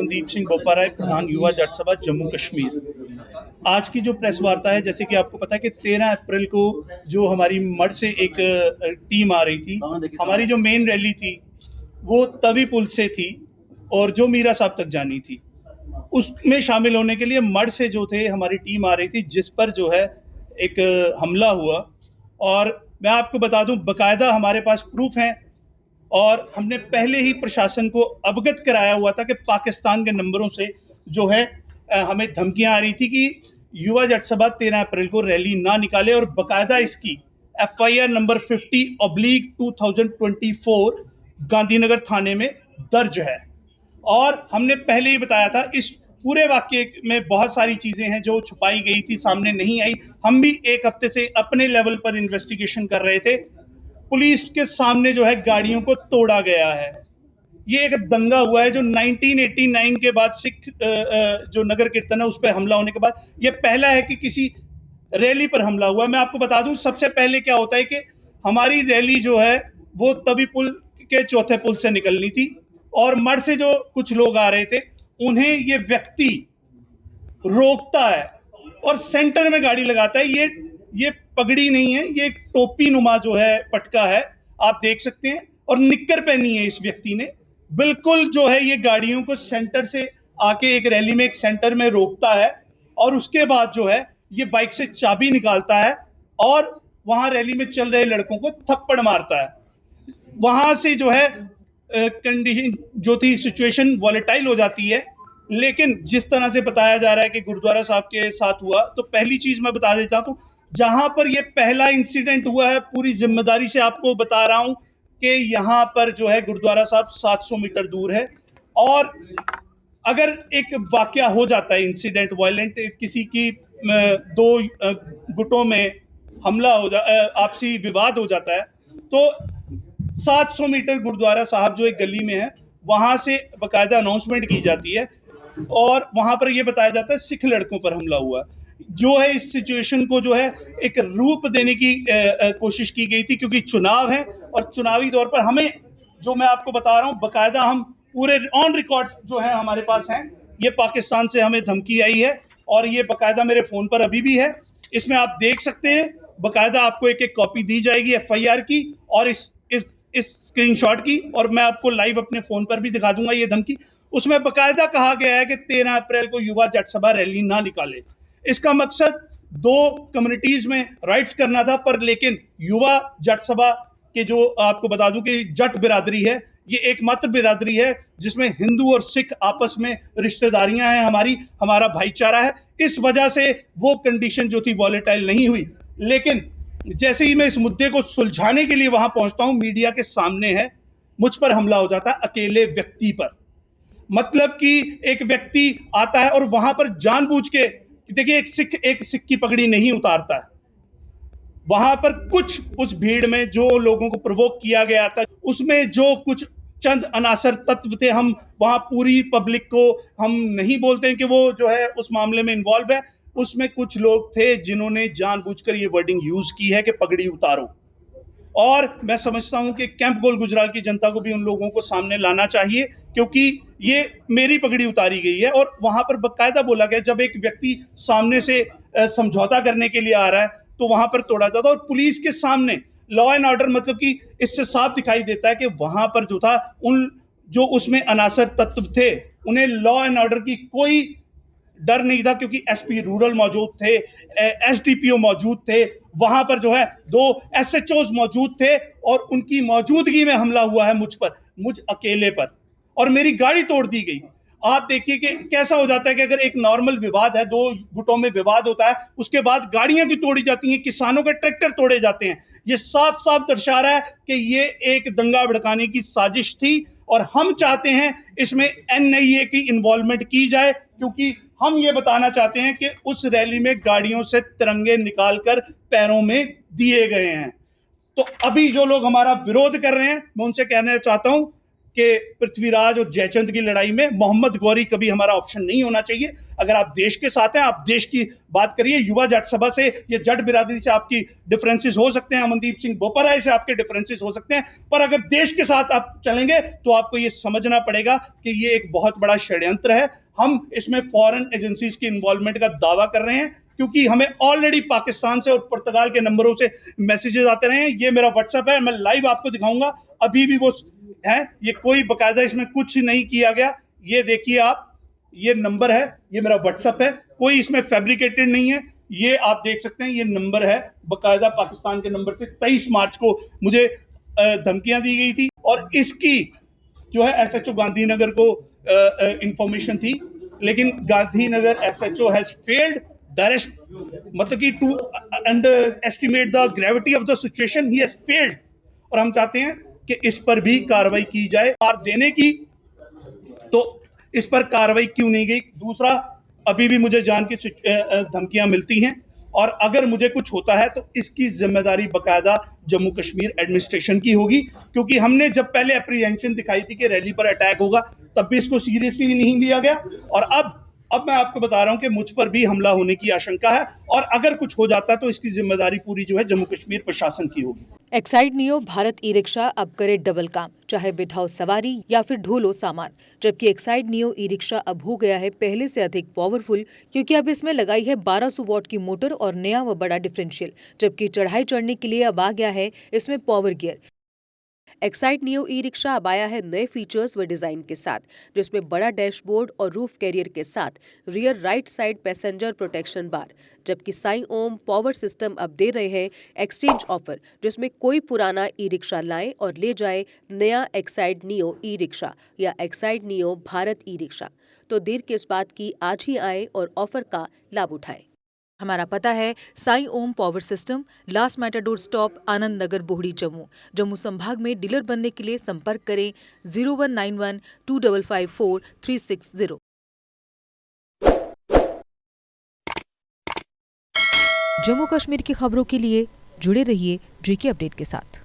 कुलदीप सिंह बोपाराय, प्रधान युवा जट सभा जम्मू कश्मीर। आज की जो प्रेस वार्ता है, जैसे कि आपको पता है कि 13 अप्रैल को जो हमारी मठ से एक टीम आ रही थी, हमारी जो मेन रैली थी वो तवी पुल से थी और जो मीरा साहब तक जानी थी, उसमें शामिल होने के लिए मठ से जो थे हमारी टीम आ रही थी, जिस पर जो है एक हमला हुआ। और मैं आपको बता दूं, बकायदा हमारे पास प्रूफ हैं और हमने पहले ही प्रशासन को अवगत कराया हुआ था कि पाकिस्तान के नंबरों से जो है हमें धमकियां आ रही थी कि युवा जट सभा 13 अप्रैल को रैली ना निकाले, और बकायदा इसकी FIR नंबर 50/2024 गांधीनगर थाने में दर्ज है। और हमने पहले ही बताया था, इस पूरे वाक्य में बहुत सारी चीजें हैं जो छुपाई गई थी, सामने नहीं आई। हम भी एक हफ्ते से अपने लेवल पर इन्वेस्टिगेशन कर रहे थे। पुलिस के सामने जो है गाड़ियों को तोड़ा गया है। ये एक दंगा हुआ है जो 1989 के बाद सिख जो नगर कीर्तन है उस पर हमला होने के बाद ये पहला है कि किसी रैली पर हमला हुआ। मैं आपको बता दूं, सबसे पहले क्या होता है कि हमारी रैली जो है वो तवी पुल के चौथे पुल से निकलनी थी और मठ से जो कुछ लोग आ रहे थे उन्हें ये व्यक्ति रोकता है और सेंटर में गाड़ी लगाता है। ये पगड़ी नहीं है, ये टोपी नुमा जो है पटका है, आप देख सकते हैं, और निक्कर पहनी है इस व्यक्ति ने। बिल्कुल जो है ये गाड़ियों को सेंटर से आके एक रैली में एक सेंटर में रोकता है और उसके बाद जो है ये बाइक से चाबी निकालता है और वहां रैली में चल रहे लड़कों को थप्पड़ मारता है। वहां से जो है कंडीशन जो थी, सिचुएशन वॉलेटाइल हो जाती है। लेकिन जिस तरह से बताया जा रहा है कि गुरुद्वारा साहब के साथ हुआ, तो पहली चीज मैं बता देता हूं, जहां पर ये पहला इंसिडेंट हुआ है, पूरी जिम्मेदारी से आपको बता रहा हूं कि यहां पर जो है गुरुद्वारा साहब 700 मीटर दूर है। और अगर एक वाकया हो जाता है, इंसिडेंट वायलेंट, किसी की दो गुटों में हमला हो आपसी विवाद हो जाता है, तो 700 मीटर गुरुद्वारा साहब जो एक गली में है वहां से बकायदा अनाउंसमेंट की जाती है और वहां पर यह बताया जाता है सिख लड़कों पर हमला हुआ। जो है इस सिचुएशन को जो है एक रूप देने की कोशिश की गई थी, क्योंकि चुनाव है और चुनावी दौर पर हमें, जो मैं आपको बता रहा हूं, बकायदा हम पूरे ऑन रिकॉर्ड जो है हमारे पास हैं। ये पाकिस्तान से हमें धमकी आई है और ये बकायदा मेरे फोन पर अभी भी है। इसमें आप देख सकते हैं, बकायदा आपको एक एक कॉपी दी जाएगी FIR की और इस स्क्रीनशॉट की, और मैं आपको लाइव अपने फोन पर भी दिखा दूंगा ये धमकी। उसमें बकायदा कहा गया है कि 13 अप्रैल को युवा जट सभा रैली ना निकाले। इसका मकसद दो कम्युनिटीज में राइट्स करना था, पर लेकिन युवा जट सभा के, जो आपको बता दूं कि जट बिरादरी है, ये एकमात्र बिरादरी है जिसमें हिंदू और सिख आपस में रिश्तेदारियां हैं, हमारा भाईचारा है। इस वजह से वो कंडीशन जो थी वॉलेटाइल नहीं हुई। लेकिन जैसे ही मैं इस मुद्दे को सुलझाने के लिए वहां पहुंचता हूं, मीडिया के सामने है, मुझ पर हमला हो जाता है अकेले व्यक्ति पर। मतलब कि एक व्यक्ति आता है और वहां पर जानबूझ के, देखिए, एक सिख की पगड़ी नहीं उतारता है। वहां पर कुछ उस भीड़ में जो लोगों को प्रोवोक किया गया था, उसमें जो कुछ चंद अनासर तत्व थे, हम वहां पूरी पब्लिक को हम नहीं बोलते हैं कि वो जो है उस मामले में इन्वॉल्व है। उसमें कुछ लोग थे जिन्होंने जानबूझकर ये वर्डिंग यूज की है कि पगड़ी उतारो। और मैं समझता हूं कि कैंप गोल गुजराल की जनता को भी उन लोगों को सामने लाना चाहिए, क्योंकि ये मेरी पगड़ी उतारी गई है। और वहां पर बकायदा बोला गया, जब एक व्यक्ति सामने से समझौता करने के लिए आ रहा है तो वहां पर तोड़ा जाता है। और पुलिस के सामने लॉ एंड ऑर्डर, मतलब कि इससे साफ दिखाई देता है कि वहां पर जो था, उन जो उसमें अनासर तत्व थे, उन्हें लॉ एंड ऑर्डर की कोई डर नहीं था, क्योंकि SP रूरल मौजूद थे, SDPO मौजूद थे, वहां पर जो है 2 SHOs मौजूद थे, और उनकी मौजूदगी में हमला हुआ है मुझ अकेले पर, और मेरी गाड़ी तोड़ दी गई। आप देखिए कि कैसा हो जाता है कि अगर एक नॉर्मल विवाद है, दो गुटों में विवाद होता है, उसके बाद गाड़ियां की तोड़ी जाती हैं, किसानों के ट्रैक्टर तोड़े जाते हैं। ये साफ साफ दर्शा रहा है कि ये एक दंगा भड़काने की साजिश थी, और हम चाहते हैं इसमें NIA की इन्वॉल्वमेंट की जाए, क्योंकि हम ये बताना चाहते हैं कि उस रैली में गाड़ियों से तिरंगे निकालकर पैरों में दिए गए हैं। तो अभी जो लोग हमारा विरोध कर रहे हैं, मैं उनसे कहना चाहता हूं कि पृथ्वीराज और जयचंद की लड़ाई में मोहम्मद गौरी कभी हमारा ऑप्शन नहीं होना चाहिए। अगर आप देश के साथ हैं, आप देश की बात करिए। युवा जट सभा से या जट बिरादरी से आपकी डिफरेंसेस हो सकते हैं, अमनदीप सिंह बोपराय से आपके डिफरेंसेस हो सकते हैं, पर अगर देश के साथ आप चलेंगे तो आपको ये समझना पड़ेगा कि ये एक बहुत बड़ा षड्यंत्र है। हम इसमें फॉरेन एजेंसीज की इन्वॉल्वमेंट का दावा कर रहे हैं, क्योंकि हमें ऑलरेडी पाकिस्तान से और पुर्तगाल के नंबरों से मैसेजेस आते रहे हैं। ये मेरा व्हाट्सएप है, मैं लाइव आपको दिखाऊंगा, अभी भी वो है। ये कोई बकायदा इसमें कुछ नहीं किया गया। ये देखिए आप, ये नंबर है, ये मेरा व्हाट्सएप है, कोई इसमें फैब्रिकेटेड नहीं है। ये आप देख सकते हैं, ये नंबर है बकायदा पाकिस्तान के नंबर से 23 मार्च को मुझे धमकियां दी गई थी, और इसकी जो है एसएचओ गांधीनगर को इंफॉर्मेशन थी, लेकिन Gandhinagar SHO has failed direct, मतलब कि to underestimate the gravity of the situation, he has failed. और हम चाहते हैं कि इस पर भी कार्रवाई की जाए। और देने की तो इस पर कार्रवाई क्यों नहीं गई? दूसरा, अभी भी मुझे जान की धमकियां मिलती हैं, और अगर मुझे कुछ होता है तो इसकी जिम्मेदारी बकायदा जम्मू कश्मीर एडमिनिस्ट्रेशन की होगी, क्योंकि हमने जब पहले अप्रीहेंशन दिखाई थी कि रैली पर अटैक होगा, तब भी इसको सीरियसली नहीं लिया गया। और अब मैं आपको बता रहा हूं कि मुझ पर भी हमला होने की आशंका है, और अगर कुछ हो जाता है तो इसकी जिम्मेदारी पूरी जो है जम्मू कश्मीर प्रशासन की होगी। Exide neo Bharat e rickshaw अब करे डबल काम, चाहे बिठाओ सवारी या फिर ढोलो सामान। जबकि एक्साइड नियो ई रिक्शा अब हो गया है पहले से अधिक पावरफुल, क्योंकि अब इसमें लगाई है 1200 वॉट की मोटर और नया व बड़ा डिफरेंशियल। जबकि चढ़ाई चढ़ने के लिए अब आ गया है इसमें power gear. Exide neo e rickshaw अब आया है नए फीचर्स व डिजाइन के साथ, जिसमें बड़ा डैशबोर्ड और रूफ कैरियर के साथ rear right side passenger protection bar. जबकि साई ओम पावर सिस्टम अब दे रहे हैं एक्सचेंज ऑफर, जिसमें कोई पुराना ई रिक्शा लाए और ले जाए नया एक्साइड नियो ई रिक्शा या Exide neo Bharat e rickshaw. तो देर किस बात की, आज ही आए और ऑफर का लाभ उठाए। हमारा पता है Sai Om power system, last matador stop, Anand Nagar, Bohri, Jammu. Jammu संभाग में डीलर बनने के लिए संपर्क करें 0191 2554 360। जम्मू कश्मीर की खबरों के लिए जुड़े रहिए जीके अपडेट के साथ।